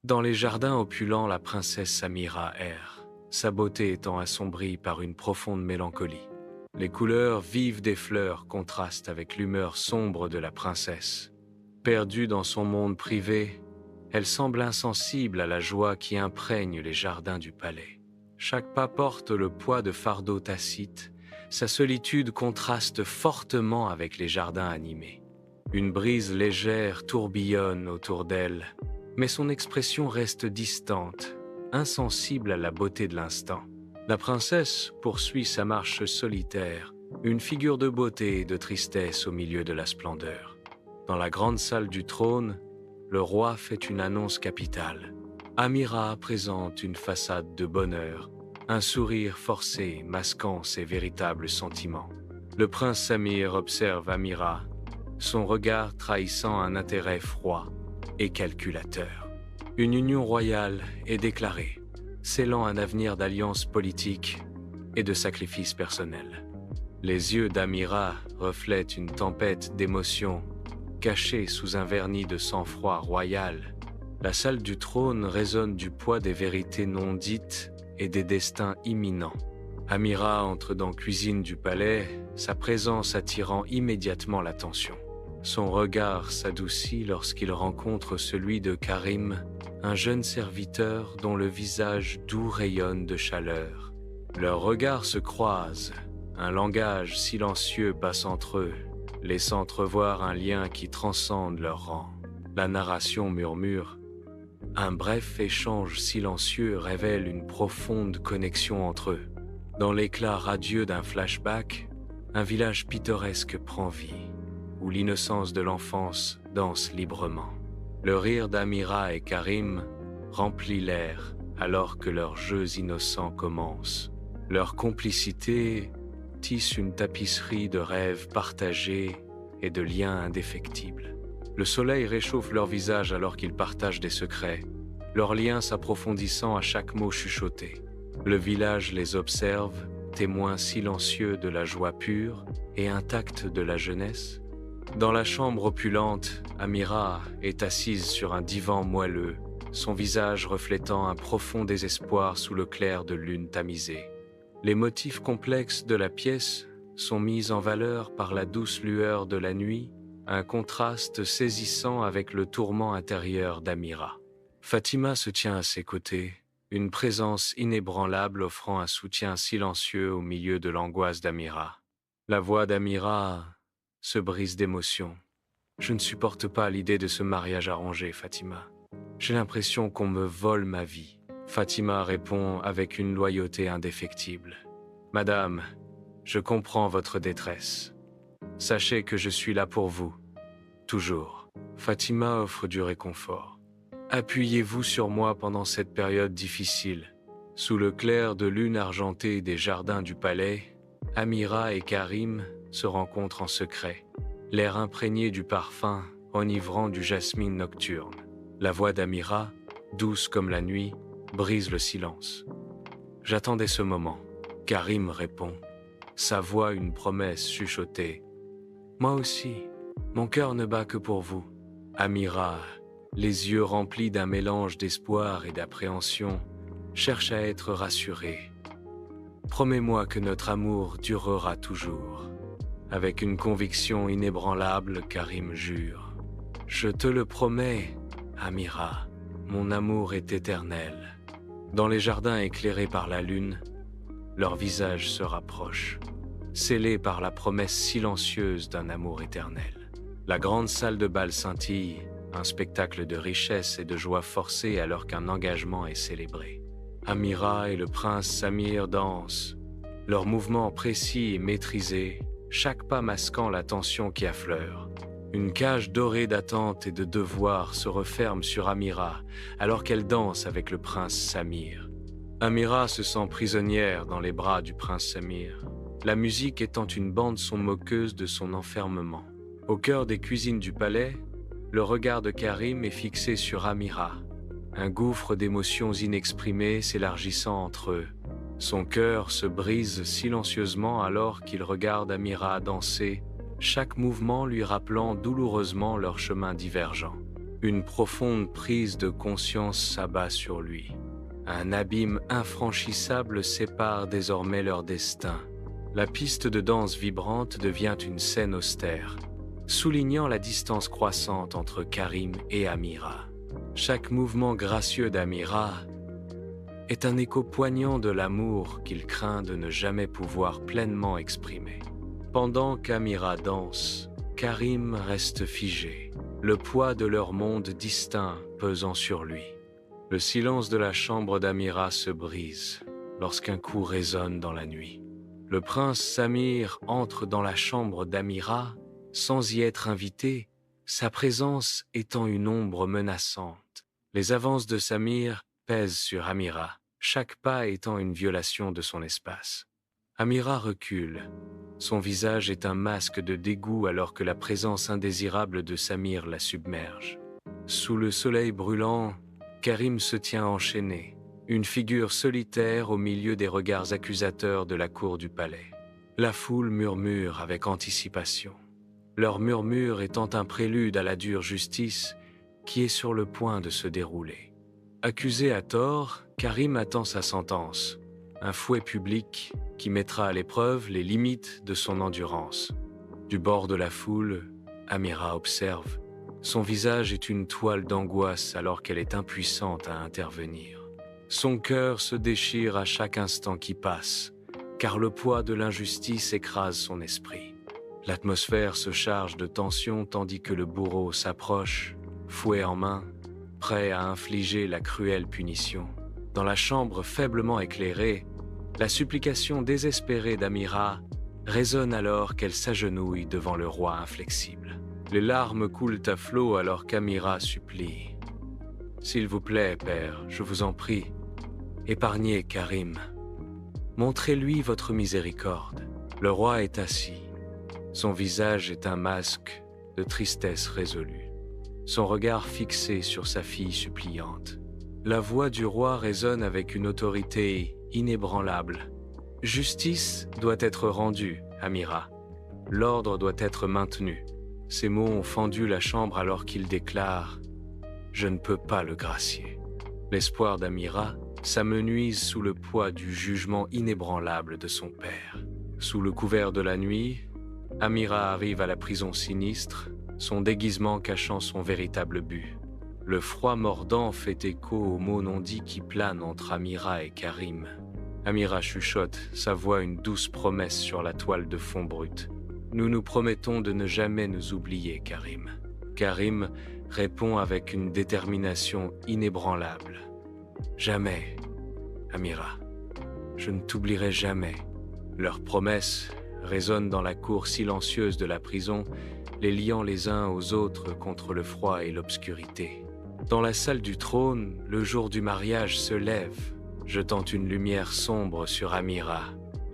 Dans les jardins opulents, la princesse Samira erre, sa beauté étant assombrie par une profonde mélancolie. Les couleurs vives des fleurs contrastent avec l'humeur sombre de la princesse. Perdue dans son monde privé, elle semble insensible à la joie qui imprègne les jardins du palais. Chaque pas porte le poids de fardeaux tacites, sa solitude contraste fortement avec les jardins animés. Une brise légère tourbillonne autour d'elle, mais son expression reste distante, insensible à la beauté de l'instant. La princesse poursuit sa marche solitaire, une figure de beauté et de tristesse au milieu de la splendeur. Dans la grande salle du trône, le roi fait une annonce capitale. Amira présente une façade de bonheur, un sourire forcé masquant ses véritables sentiments. Le prince Samir observe Amira, son regard trahissant un intérêt froid et calculateur. Une union royale est déclarée, scellant un avenir d'alliance politique et de sacrifice personnel. Les yeux d'Amira reflètent une tempête d'émotions, cachée sous un vernis de sang-froid royal. La salle du trône résonne du poids des vérités non dites et des destins imminents. Amira entre dans la cuisine du palais, sa présence attirant immédiatement l'attention. Son regard s'adoucit lorsqu'il rencontre celui de Karim, un jeune serviteur dont le visage doux rayonne de chaleur. Leurs regards se croisent, un langage silencieux passe entre eux, laissant entrevoir un lien qui transcende leur rang. La narration murmure. Un bref échange silencieux révèle une profonde connexion entre eux. Dans l'éclat radieux d'un flashback, un village pittoresque prend vie, où l'innocence de l'enfance danse librement. Le rire d'Amira et Karim remplit l'air alors que leurs jeux innocents commencent. Leur complicité tisse une tapisserie de rêves partagés et de liens indéfectibles. Le soleil réchauffe leurs visages alors qu'ils partagent des secrets, leurs liens s'approfondissant à chaque mot chuchoté. Le village les observe, témoins silencieux de la joie pure et intacte de la jeunesse. Dans la chambre opulente, Amira est assise sur un divan moelleux, son visage reflétant un profond désespoir sous le clair de lune tamisée. Les motifs complexes de la pièce sont mis en valeur par la douce lueur de la nuit, un contraste saisissant avec le tourment intérieur d'Amira. Fatima se tient à ses côtés, une présence inébranlable offrant un soutien silencieux au milieu de l'angoisse d'Amira. La voix d'Amira se brise d'émotion. Je ne supporte pas l'idée de ce mariage arrangé, Fatima. J'ai l'impression qu'on me vole ma vie. Fatima répond avec une loyauté indéfectible. Madame, je comprends votre détresse. Sachez que je suis là pour vous. Toujours. Fatima offre du réconfort. Appuyez-vous sur moi pendant cette période difficile. Sous le clair de lune argentée des jardins du palais, Amira et Karim se rencontrent en secret, l'air imprégné du parfum enivrant du jasmine nocturne. La voix d'Amira, douce comme la nuit, brise le silence. J'attendais ce moment. Karim répond, sa voix une promesse chuchotée. Moi aussi, mon cœur ne bat que pour vous. Amira, les yeux remplis d'un mélange d'espoir et d'appréhension, cherche à être rassurée. Promets-moi que notre amour durera toujours. Avec une conviction inébranlable, Karim jure. Je te le promets, Amira, mon amour est éternel. Dans les jardins éclairés par la lune, leurs visages se rapprochent, scellés par la promesse silencieuse d'un amour éternel. La grande salle de bal scintille, un spectacle de richesse et de joie forcée alors qu'un engagement est célébré. Amira et le prince Samir dansent, leurs mouvements précis et maîtrisés, chaque pas masquant la tension qui affleure. Une cage dorée d'attente et de devoir se referme sur Amira alors qu'elle danse avec le prince Samir. Amira se sent prisonnière dans les bras du prince Samir, la musique étant une bande-son moqueuse de son enfermement. Au cœur des cuisines du palais, le regard de Karim est fixé sur Amira, un gouffre d'émotions inexprimées s'élargissant entre eux. Son cœur se brise silencieusement alors qu'il regarde Amira danser, chaque mouvement lui rappelant douloureusement leur chemin divergent. Une profonde prise de conscience s'abat sur lui. Un abîme infranchissable sépare désormais leur destin. La piste de danse vibrante devient une scène austère, soulignant la distance croissante entre Karim et Amira. Chaque mouvement gracieux d'Amira est un écho poignant de l'amour qu'il craint de ne jamais pouvoir pleinement exprimer. Pendant qu'Amira danse, Karim reste figé, le poids de leur monde distinct pesant sur lui. Le silence de la chambre d'Amira se brise lorsqu'un coup résonne dans la nuit. Le prince Samir entre dans la chambre d'Amira sans y être invité, sa présence étant une ombre menaçante. Les avances de Samir pèsent sur Amira, chaque pas étant une violation de son espace. Amira recule. Son visage est un masque de dégoût alors que la présence indésirable de Samir la submerge. Sous le soleil brûlant, Karim se tient enchaîné, une figure solitaire au milieu des regards accusateurs de la cour du palais. La foule murmure avec anticipation, leur murmure étant un prélude à la dure justice qui est sur le point de se dérouler. Accusé à tort, Karim attend sa sentence, un fouet public qui mettra à l'épreuve les limites de son endurance. Du bord de la foule, Amira observe. Son visage est une toile d'angoisse alors qu'elle est impuissante à intervenir. Son cœur se déchire à chaque instant qui passe, car le poids de l'injustice écrase son esprit. L'atmosphère se charge de tension tandis que le bourreau s'approche, fouet en main, prêt à infliger la cruelle punition. Dans la chambre faiblement éclairée, la supplication désespérée d'Amira résonne alors qu'elle s'agenouille devant le roi inflexible. Les larmes coulent à flots alors qu'Amira supplie. « S'il vous plaît, père, je vous en prie, épargnez Karim. Montrez-lui votre miséricorde. » Le roi est assis. Son visage est un masque de tristesse résolue. Son regard fixé sur sa fille suppliante. La voix du roi résonne avec une autorité inébranlable. « Justice doit être rendue, Amira. L'ordre doit être maintenu. » Ces mots ont fendu la chambre alors qu'il déclare « Je ne peux pas le gracier ». L'espoir d'Amira s'amenuise sous le poids du jugement inébranlable de son père. Sous le couvert de la nuit, Amira arrive à la prison sinistre, son déguisement cachant son véritable but. Le froid mordant fait écho aux mots non dits qui planent entre Amira et Karim. Amira chuchote, sa voix une douce promesse sur la toile de fond brute. « Nous nous promettons de ne jamais nous oublier, Karim. » Karim répond avec une détermination inébranlable. « Jamais, Amira. Je ne t'oublierai jamais. » Leurs promesses résonnent dans la cour silencieuse de la prison, les liant les uns aux autres contre le froid et l'obscurité. Dans la salle du trône, le jour du mariage se lève, jetant une lumière sombre sur Amira.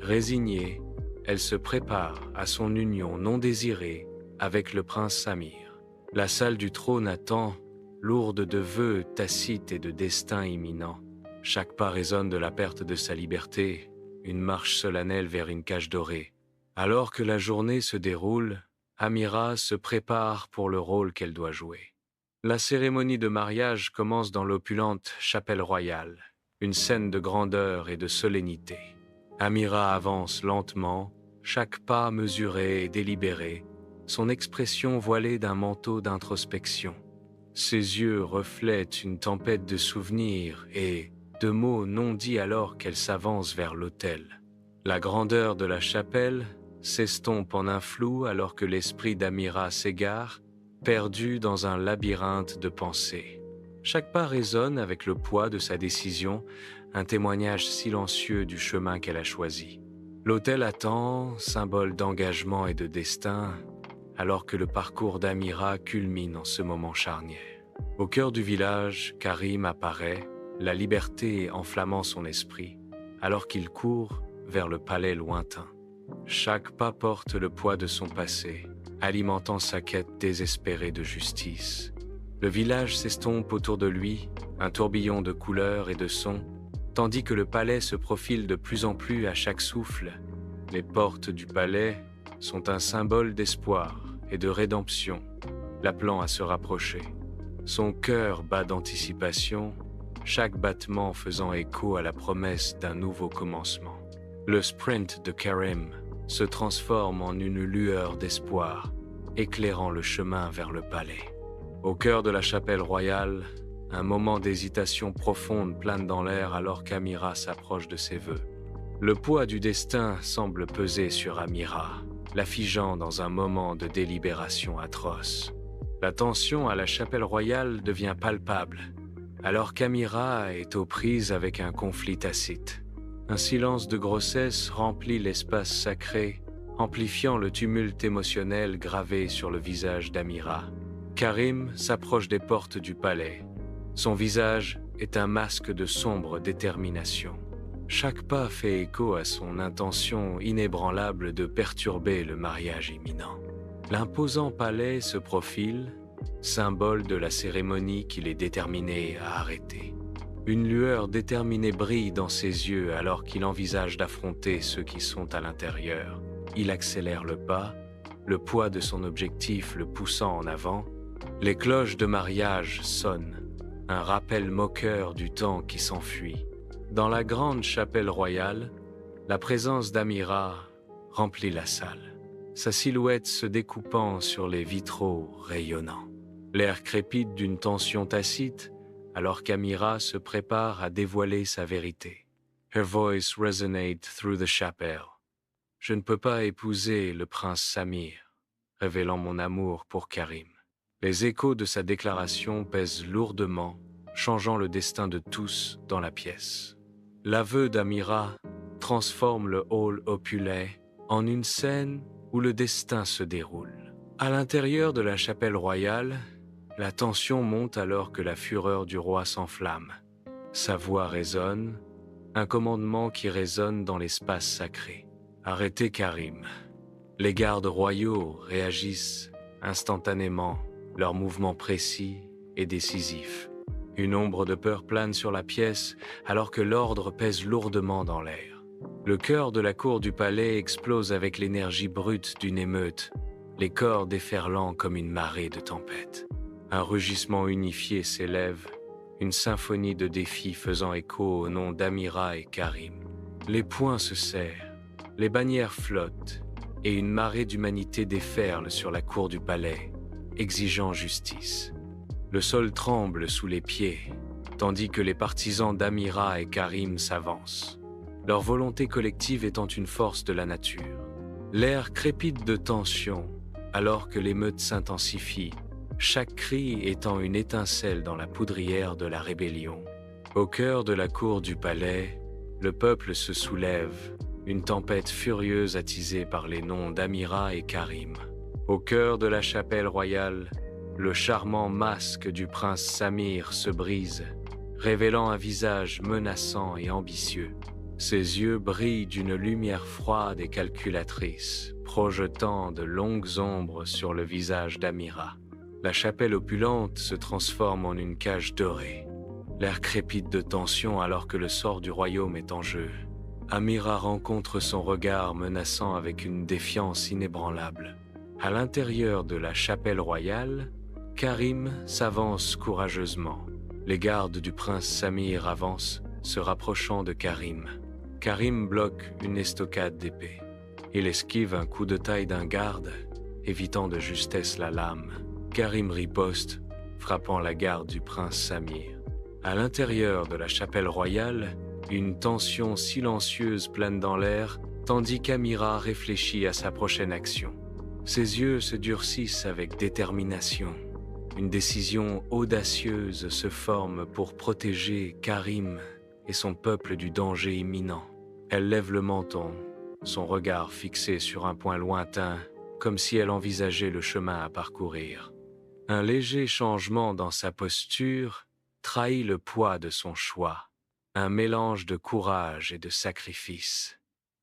Résignée, elle se prépare à son union non désirée avec le prince Samir. La salle du trône attend, lourde de vœux tacites et de destin imminent. Chaque pas résonne de la perte de sa liberté, une marche solennelle vers une cage dorée. Alors que la journée se déroule, Amira se prépare pour le rôle qu'elle doit jouer. La cérémonie de mariage commence dans l'opulente chapelle royale, une scène de grandeur et de solennité. Amira avance lentement, chaque pas mesuré et délibéré, son expression voilée d'un manteau d'introspection. Ses yeux reflètent une tempête de souvenirs et de mots non dits alors qu'elle s'avance vers l'autel. La grandeur de la chapelle s'estompe en un flou alors que l'esprit d'Amira s'égare, perdu dans un labyrinthe de pensées. Chaque pas résonne avec le poids de sa décision, un témoignage silencieux du chemin qu'elle a choisi. L'autel attend, symbole d'engagement et de destin, alors que le parcours d'Amira culmine en ce moment charnière. Au cœur du village, Karim apparaît, la liberté enflammant son esprit, alors qu'il court vers le palais lointain. Chaque pas porte le poids de son passé, alimentant sa quête désespérée de justice. Le village s'estompe autour de lui, un tourbillon de couleurs et de sons, tandis que le palais se profile de plus en plus à chaque souffle. Les portes du palais sont un symbole d'espoir et de rédemption, l'appelant à se rapprocher. Son cœur bat d'anticipation, chaque battement faisant écho à la promesse d'un nouveau commencement. Le sprint de Karim se transforme en une lueur d'espoir, éclairant le chemin vers le palais. Au cœur de la chapelle royale, un moment d'hésitation profonde plane dans l'air alors qu'Amira s'approche de ses vœux. Le poids du destin semble peser sur Amira, la figeant dans un moment de délibération atroce. La tension à la chapelle royale devient palpable, alors qu'Amira est aux prises avec un conflit tacite. Un silence de grossesse remplit l'espace sacré, amplifiant le tumulte émotionnel gravé sur le visage d'Amira. Karim s'approche des portes du palais. Son visage est un masque de sombre détermination. Chaque pas fait écho à son intention inébranlable de perturber le mariage imminent. L'imposant palais se profile, symbole de la cérémonie qu'il est déterminé à arrêter. Une lueur déterminée brille dans ses yeux alors qu'il envisage d'affronter ceux qui sont à l'intérieur. Il accélère le pas, le poids de son objectif le poussant en avant. Les cloches de mariage sonnent, un rappel moqueur du temps qui s'enfuit. Dans la grande chapelle royale, la présence d'Amira remplit la salle, sa silhouette se découpant sur les vitraux rayonnants. L'air crépite d'une tension tacite, alors qu'Amira se prépare à dévoiler sa vérité. Her voice resonates through the chapel. Je ne peux pas épouser le prince Samir, révélant mon amour pour Karim. Les échos de sa déclaration pèsent lourdement, changeant le destin de tous dans la pièce. L'aveu d'Amira transforme le hall opulent en une scène où le destin se déroule. À l'intérieur de la chapelle royale, la tension monte alors que la fureur du roi s'enflamme. Sa voix résonne, un commandement qui résonne dans l'espace sacré. Arrêtez Karim. Les gardes royaux réagissent instantanément, leur mouvement précis et décisif. Une ombre de peur plane sur la pièce alors que l'ordre pèse lourdement dans l'air. Le cœur de la cour du palais explose avec l'énergie brute d'une émeute, les corps déferlant comme une marée de tempête. Un rugissement unifié s'élève, une symphonie de défis faisant écho au nom d'Amira et Karim. Les poings se serrent, les bannières flottent, et une marée d'humanité déferle sur la cour du palais, exigeant justice. Le sol tremble sous les pieds, tandis que les partisans d'Amira et Karim s'avancent, leur volonté collective étant une force de la nature. L'air crépite de tension, alors que l'émeute s'intensifie, chaque cri étant une étincelle dans la poudrière de la rébellion. Au cœur de la cour du palais, le peuple se soulève, une tempête furieuse attisée par les noms d'Amira et Karim. Au cœur de la chapelle royale, le charmant masque du prince Samir se brise, révélant un visage menaçant et ambitieux. Ses yeux brillent d'une lumière froide et calculatrice, projetant de longues ombres sur le visage d'Amira. La chapelle opulente se transforme en une cage dorée. L'air crépite de tension alors que le sort du royaume est en jeu. Amira rencontre son regard menaçant avec une défiance inébranlable. À l'intérieur de la chapelle royale, Karim s'avance courageusement. Les gardes du prince Samir avancent, se rapprochant de Karim. Karim bloque une estocade d'épée. Il esquive un coup de taille d'un garde, évitant de justesse la lame. Karim riposte, frappant la garde du prince Samir. À l'intérieur de la chapelle royale, une tension silencieuse plane dans l'air, tandis qu'Amira réfléchit à sa prochaine action. Ses yeux se durcissent avec détermination. Une décision audacieuse se forme pour protéger Karim et son peuple du danger imminent. Elle lève le menton, son regard fixé sur un point lointain, comme si elle envisageait le chemin à parcourir. Un léger changement dans sa posture trahit le poids de son choix, un mélange de courage et de sacrifice.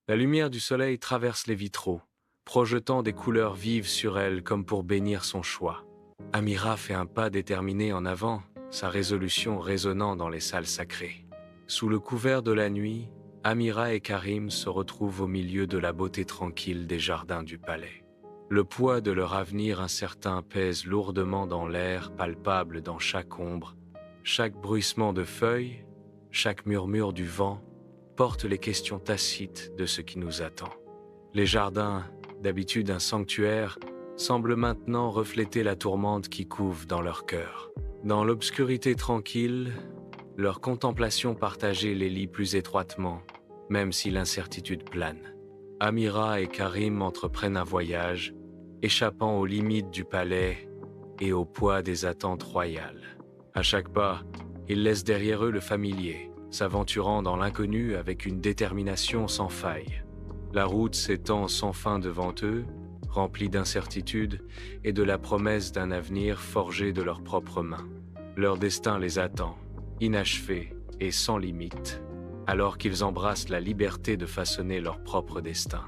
La lumière du soleil traverse les vitraux, projetant des couleurs vives sur elle comme pour bénir son choix. Amira fait un pas déterminé en avant, sa résolution résonnant dans les salles sacrées. Sous le couvert de la nuit, Amira et Karim se retrouvent au milieu de la beauté tranquille des jardins du palais. Le poids de leur avenir incertain pèse lourdement dans l'air, palpable dans chaque ombre. Chaque bruissement de feuilles, chaque murmure du vent, porte les questions tacites de ce qui nous attend. Les jardins, d'habitude un sanctuaire, semblent maintenant refléter la tourmente qui couve dans leur cœur. Dans l'obscurité tranquille, leur contemplation partagée les lie plus étroitement, même si l'incertitude plane. Amira et Karim entreprennent un voyage, échappant aux limites du palais et au poids des attentes royales. À chaque pas, ils laissent derrière eux le familier, s'aventurant dans l'inconnu avec une détermination sans faille. La route s'étend sans fin devant eux, remplie d'incertitudes et de la promesse d'un avenir forgé de leurs propres mains. Leur destin les attend, inachevé et sans limite, alors qu'ils embrassent la liberté de façonner leur propre destin.